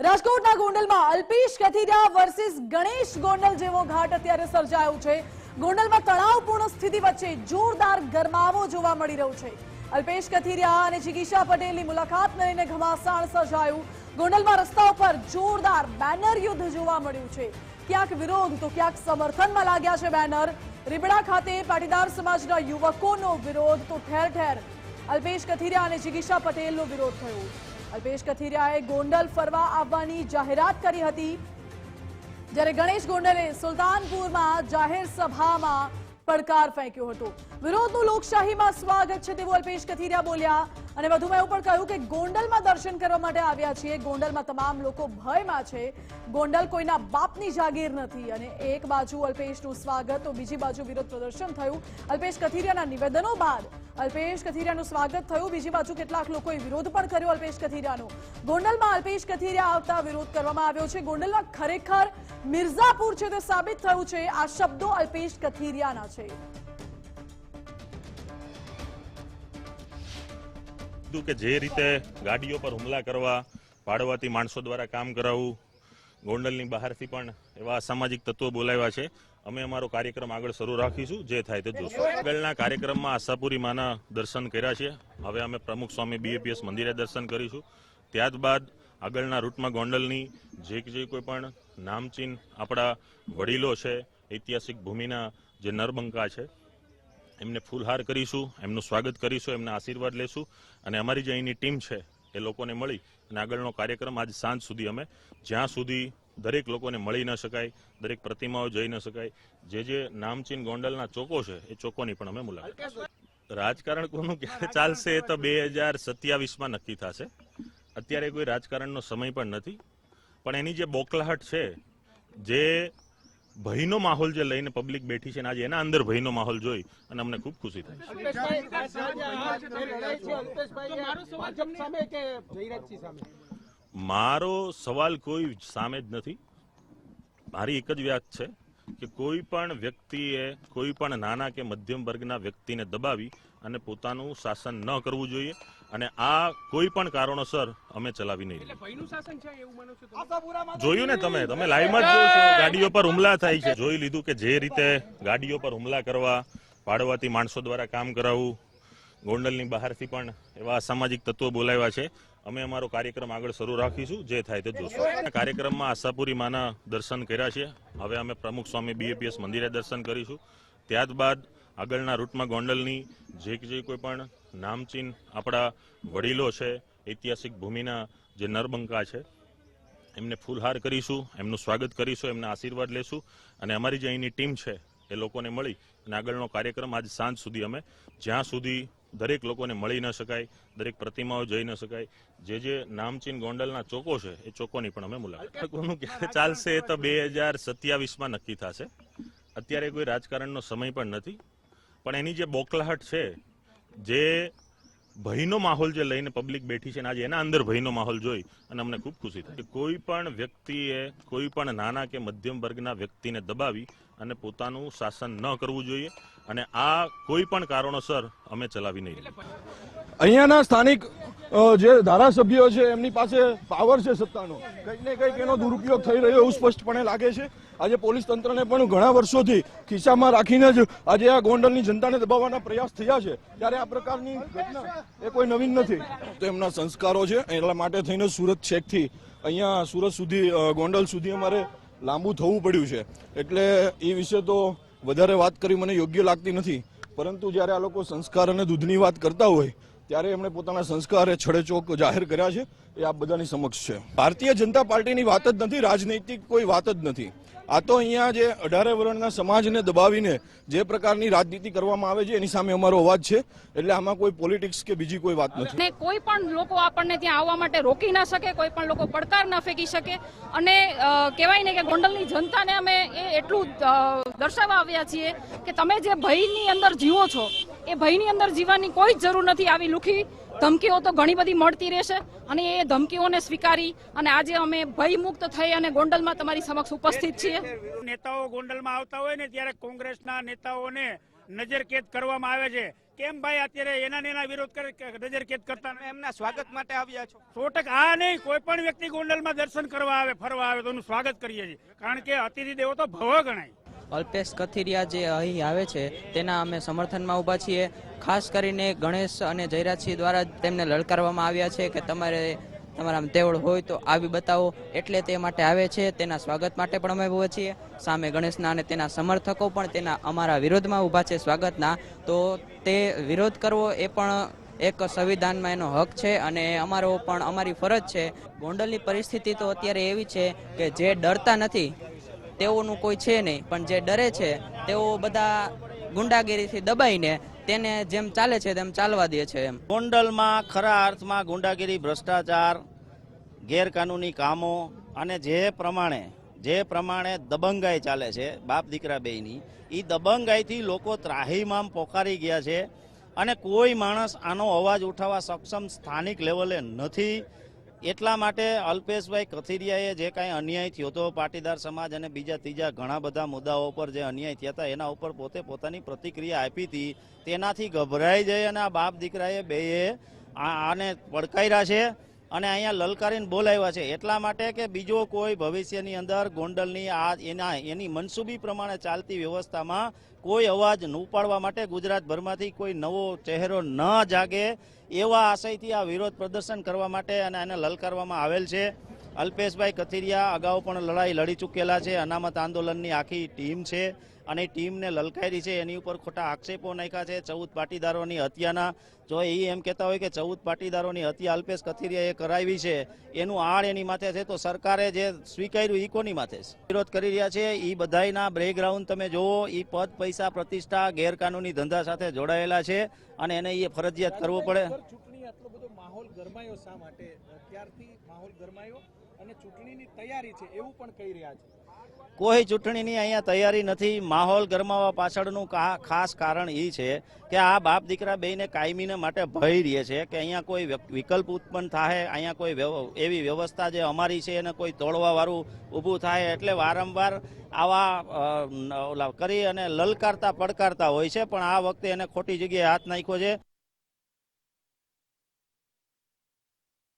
રાજકોટના ગોંડલમાં અલ્પેશ કથિરિયા વર્સિસ ગણેશ ગોંડલ જેવો ઘાટ અત્યારે સર્જાયો છે। ગોંડલમાં તણાવપૂર્ણ સ્થિતિ વચ્ચે જોરદાર ગરમાવો જોવા મળી રહ્યો છે। અલ્પેશ કથિરિયા અને જિગીશા પટેલની મુલાકાતને લઈને ઘમાસાણ સર્જાયું। ગોંડલમાં રસ્તાઓ પર જોરદાર બેનર યુદ્ધ જોવા મળ્યું છે। ક્યાંક વિરોધ તો ક્યાંક સમર્થનમાં લાગ્યા છે બેનર। રીબડા ખાતે પાટીદાર સમાજના યુવકોનો વિરોધ તો ઠેર ઠેર અલ્પેશ કથિરિયા અને જિગીશા પટેલનો વિરોધ થયો। અલ્પેશ કથિરિયાએ ગોંડલ ફરવા આવવાની જાહેરાત કરી હતી, જ્યારે ગણેશ ગોંડલે સુલતાનપુરમાં જાહેર સભામાં પડકાર ફેંક્યો હતો। વિરોધનું લોકશાહીમાં સ્વાગત છે તેવું અલ્પેશ કથિરિયા બોલ્યા અને વધુમાં એવું પણ કહ્યું કે ગોંડલમાં દર્શન કરવા માટે આવ્યા છીએ। ગોંડલમાં તમામ લોકો ભયમાં છે। ગોંડલ કોઈના બાપની જાગીર નથી। અને એક બાજુ અલ્પેશનું સ્વાગત તો બીજી બાજુ વિરોધ પ્રદર્શન થયું। અલ્પેશ કથિરિયાના નિવેદનો બાદ અલ્પેશ કથિરિયાનું સ્વાગત થયું, બીજી બાજુ કેટલાક લોકોએ વિરોધ પણ કર્યો અલ્પેશ કથિરિયાનો। ગોંડલમાં અલ્પેશ કથિરિયા આવતા વિરોધ કરવામાં આવ્યો છે। ગોંડલમાં ખરેખર મિર્ઝાપુર છે તે સાબિત થયું છે। આ શબ્દો અલ્પેશ કથિરિયાના છે। કે જે રીતે ગાડીઓ પર હુમલા કરવા, પાડવાથી માણસો દ્વારા કામ કરાવવું, ગોંડલની બહારથી પણ એવા અસામાજિક તત્વો બોલાવ્યા છે। અમે અમારો કાર્યક્રમ આગળ શરૂ રાખીશું, જે થાય તે જોશું। આગળના કાર્યક્રમમાં આશાપુરી માના દર્શન કર્યા છે। હવે અમે પ્રમુખ સ્વામી BAPS મંદિરે દર્શન કરીશું। ત્યારબાદ આગળના રૂટમાં ગોંડલની જે કોઈ પણ નામચીન આપણા વડીલો છે, ઐતિહાસિક ભૂમિના જે નરબંકા છે, એમને ફૂલહાર કરીશું, એમનું સ્વાગત કરીશું, એમના આશીર્વાદ લેશું અને અમારી જે અહીંની ટીમ છે એ લોકોને મળી અને આગળનો કાર્યક્રમ આજ સાંજ સુધી અમે, જ્યાં સુધી દરેક લોકોને મળી ન શકાય, દરેક પ્રતિમાઓ જઈ ન શકાય, જે નામચીન ગોંડલના ચોકો છે એ ચોકોની પણ અમે મુલાકાત। રાજકારણ કોનું ક્યારે ચાલશે એ તો 2027માં નક્કી થશે। અત્યારે કોઈ રાજકારણનો સમય પણ નથી, પણ એની જે બોકલાહટ છે, જે ભયનો માહોલ જે લઈને પબ્લિક બેઠી છે ને આજે એના અંદર ભયનો માહોલ જોઈ અને અમને ખૂબ ખુશી થાય છે। મારો સવાલ કોઈ સામે જ નથી। મારી એક જ વાત છે કે કોઈ પણ વ્યક્તિએ કોઈ પણ નાના કે મધ્યમ વર્ગના વ્યક્તિને દબાવી અને પોતાનું શાસન ન કરવું જોઈએ અને આ કોઈ પણ કારણોસર અમે ચલાવી નહીં। જોયું ને તમે લાઈવમાં જ જોયું છે, ગાડીઓ પર હુમલા થાય છે। જોઈ લીધું કે જે રીતે ગાડીઓ પર હુમલા કરવા, પાડવાથી માણસો દ્વારા કામ કરાવવું, ગોંડલની બહારથી પણ એવા અસામાજિક તત્વો બોલાવ્યા છે। અમે અમારો કાર્યક્રમ આગળ શરૂ રાખીશું, જે થાય તે જોશું। કાર્યક્રમમાં આશાપુરી માના દર્શન કર્યા છે। હવે અમે પ્રમુખ સ્વામી BAPS મંદિરે દર્શન કરીશું। ત્યારબાદ આગળના રૂટમાં ગોંડલની જે કોઈ પણ નામચીન આપણા વડીલો છે, ઐતિહાસિક ભૂમિના જે નરબંકા છે, એમને ફૂલહાર કરીશું, એમનું સ્વાગત કરીશું, એમના આશીર્વાદ લેશું અને અમારી જે અહીંની ટીમ છે એ લોકોને મળી અને આગળનો કાર્યક્રમ આજ સાંજ સુધી અમે, જ્યાં સુધી દરેક લોકોને મળી ન શકાય, દરેક પ્રતિમાઓ જઈ ન શકાય, જે નામચીન ગોંડલના ચોકો છે એ ચોકોની પણ અમે મુલાકાત। કોનું ક્યારે ચાલશે એ તો 2027માં નક્કી થશે। અત્યારે કોઈ રાજકારણનો સમય પણ નથી, પણ એની જે બોકલાહટ છે, જે ભયનો માહોલ જે લઈને પબ્લિક બેઠી છે ને આજે એના અંદર ભયનો માહોલ જોઈ અને અમને ખૂબ ખુશી થાય। કોઈ પણ વ્યક્તિએ કોઈ પણ નાના કે મધ્યમ વર્ગના વ્યક્તિને દબાવી અને પોતાનું શાસન ન કરવું જોઈએ અને આ કોઈ પણ કારણોસર અમે ચલાવી નહીં। અહીંયાના સ્થાનિક જે ધારાસભ્યો છે એમની પાસે પાવર છે સત્તાનો, કંઈક ને કંઈક એનો દુરુપયોગ થઈ રહ્યો એવું સ્પષ્ટપણે લાગે છે। આજે પોલીસ તંત્રને પણ ઘણા વર્ષોથી ખિસ્સામાં રાખીને જ આજે આ ગોંડલની જનતાને દબાવવાના પ્રયાસ થયા છે, ત્યારે આ પ્રકારની ઘટના એ કોઈ નવીન નથી। તો એમના સંસ્કારો છે, એટલા માટે થઈને સુરત છેકથી અહીંયા સુરત સુધી, ગોંડલ સુધી અમારે લાંબુ થવું પડ્યું છે। એટલે એ વિશે તો વધારે વાત કરી મને યોગ્ય લાગતી નથી, પરંતુ જ્યારે આ લોકો સંસ્કાર અને દૂધની વાત કરતા હોય ત્યારે એમણે પોતાના સંસ્કારે છડેચોક જાહેર કર્યા છે, એ આપ બધાની સમક્ષ છે। ભારતીય જનતા પાર્ટીની વાત જ નથી, રાજનૈતિક કોઈ વાત જ નથી। આ તો અહીંયા જે 18 વર્ણના સમાજને દબાવીને જે પ્રકારની રાજનીતિ કરવામાં આવે છે એની સામે અમારો અવાજ છે। એટલે આમાં કોઈ પોલિટિક્સ કે બીજી કોઈ વાત નથી। કોઈ પણ લોકો આપણને ત્યાં આવવા માટે રોકી ના શકે, કોઈ પણ લોકો પડકાર ના ફેંકી શકે અને કહેવાય ને કે ગોંડલની જનતાને અમે એટલું દર્શાવવા આવ્યા છીએ કે તમે જે ભયની અંદર જીવો છો એ ભયની અંદર જીવવાની કોઈ જ જરૂર નથી। આવી લુખી ધમકીઓ તો ઘણી બધી મળતી રહેશે અને એ ધમકીઓને સ્વીકારી અને આજે અમે ભયમુક્ત થઈ અને ગોંડલમાં તમારી સમક્ષ ઉપસ્થિત છીએ। નેતાઓ ગોંડલમાં આવતા હોય ને ત્યારે કોંગ્રેસના નેતાઓને નજરકેદ કરવામાં આવે છે। કેમ ભાઈ અત્યારે એના વિરોધ કરે નજર કેદ કરતા નથી? એમના સ્વાગત માટે આવ્યા છો? 100% આ નહીં, કોઈ પણ વ્યક્તિ ગોંડલમાં દર્શન કરવા આવે, ફરવા આવે તો એનું સ્વાગત કરીએ છીએ, કારણ કે અતિથિ દેવો તો ભવ ગણાય. અલ્પેશ કથિરિયા જે અહીં આવે છે તેના અમે સમર્થનમાં ઊભા છીએ. ખાસ કરીને ગણેશ અને જયરાજસિંહ દ્વારા તેમને લલકારવામાં આવ્યા છે કે તમારા તેવડ હોય તો આવી બતાવો, એટલે તે માટે આવે છે. તેના સ્વાગત માટે પણ અમે ઊભા છીએ. સામે ગણેશના અને તેના સમર્થકો પણ તેના અમારા વિરોધમાં ઊભા છે સ્વાગતના. તો તે વિરોધ કરવો એ પણ એક સંવિધાનમાં એનો હક છે અને અમારી ફરજ છે. ગોંડલની પરિસ્થિતિ તો અત્યારે એવી છે કે જે ડરતા નથી તેઓનું કોઈ છે નહીં, પણ જે ડરે છે તેઓ બધા ગુંડાગીરીથી દબાઈને તેને જેમ ચાલે છે તેમ ચાલવા દે છે. એમ ગોંડલમાં ખરા અર્થમાં ગુંડાગીરી, ભ્રષ્ટાચાર, ગેરકાનૂની કામો અને જે પ્રમાણે દબંગાઈ ચાલે છે બાપ દીકરા બેયની, એ દબંગાઈથી લોકો ત્રાહિમામ પોકારી ગયા છે અને કોઈ માણસ આનો અવાજ ઉઠાવવા સક્ષમ સ્થાનિક લેવલે નથી. એટલા માટે અલ્પેશભાઈ કથિરિયાએ જે કાંઈ અન્યાય થયો હતો પાટીદાર સમાજ અને બીજા ત્રીજા ઘણા બધા મુદ્દાઓ પર જે અન્યાય થયા હતા એના ઉપર પોતે પોતાની પ્રતિક્રિયા આપી હતી. તેનાથી ગભરાઈ જઈ અને આ બાપ દીકરાએ બેએ આને પડકાર્યા છે અને અહીંયા લલકારીને બોલાવ્યા છે. એટલા માટે કે બીજો કોઈ ભવિષ્યની અંદર ગોંડલની એની મનસૂબી પ્રમાણે ચાલતી વ્યવસ્થામાં કોઈ અવાજ ન ઉપાડવા માટે ગુજરાતભરમાંથી કોઈ નવો ચહેરો ન જાગે એવા આશયથી આ વિરોધ પ્રદર્શન કરવા માટે અને એને લલકારવામાં આવેલ છે. અલ્પેશભાઈ કથિરિયા અગાઉ પણ લડાઈ લડી ચૂકેલા છે. અનામત આંદોલનની આખી ટીમ છે અને ટીમને લલકારી છે. એની ઉપર ખોટા આક્ષેપો નાખ્યા છે 14 પાટીદારોની હત્યાના. જો એ એમ કહેતા હોય કે 14 પાટીદારોની હત્યા અલ્પેશ કથિરિયાએ કરાવી છે, એનું આડ એની માથે છે, તો સરકારે જે સ્વીકાર્યું એ કોની માથે છે? વિરોધ કરી રહ્યા છે એ બધાયના બેકગ્રાઉન્ડ તમે જોવો, એ પદ, પૈસા, પ્રતિષ્ઠા, ગેરકાનૂની ધંધા સાથે જોડાયેલા છે અને એને એ ફરજિયાત કરવો પડે. ચૂંટણી આટલો બધો માહોલ ગરમાયો શા માટે? ત્યારથી માહોલ ગરમાયો અને ચૂંટણીની તૈયારી છે એવું પણ કહી રહ્યા છે. કોઈ ચૂંટણીની અહીંયા તૈયારી નથી. માહોલ ગરમાવા પાછળનું ખાસ કારણ એ છે કે આ બાપ દીકરા બેયને કાયમીને માટે ભય રહે છે કે અહીંયા કોઈ વિકલ્પ ઉત્પન્ન થાય, અહીંયા કોઈ એવી વ્યવસ્થા જે અમારી છે એને કોઈ તોડવા વાળું ઊભું થાય, એટલે વારંવાર આવા કરી અને લલકારતા પડકારતા હોય છે. પણ આ વખતે એને ખોટી જગ્યાએ હાથ નાખ્યો છે.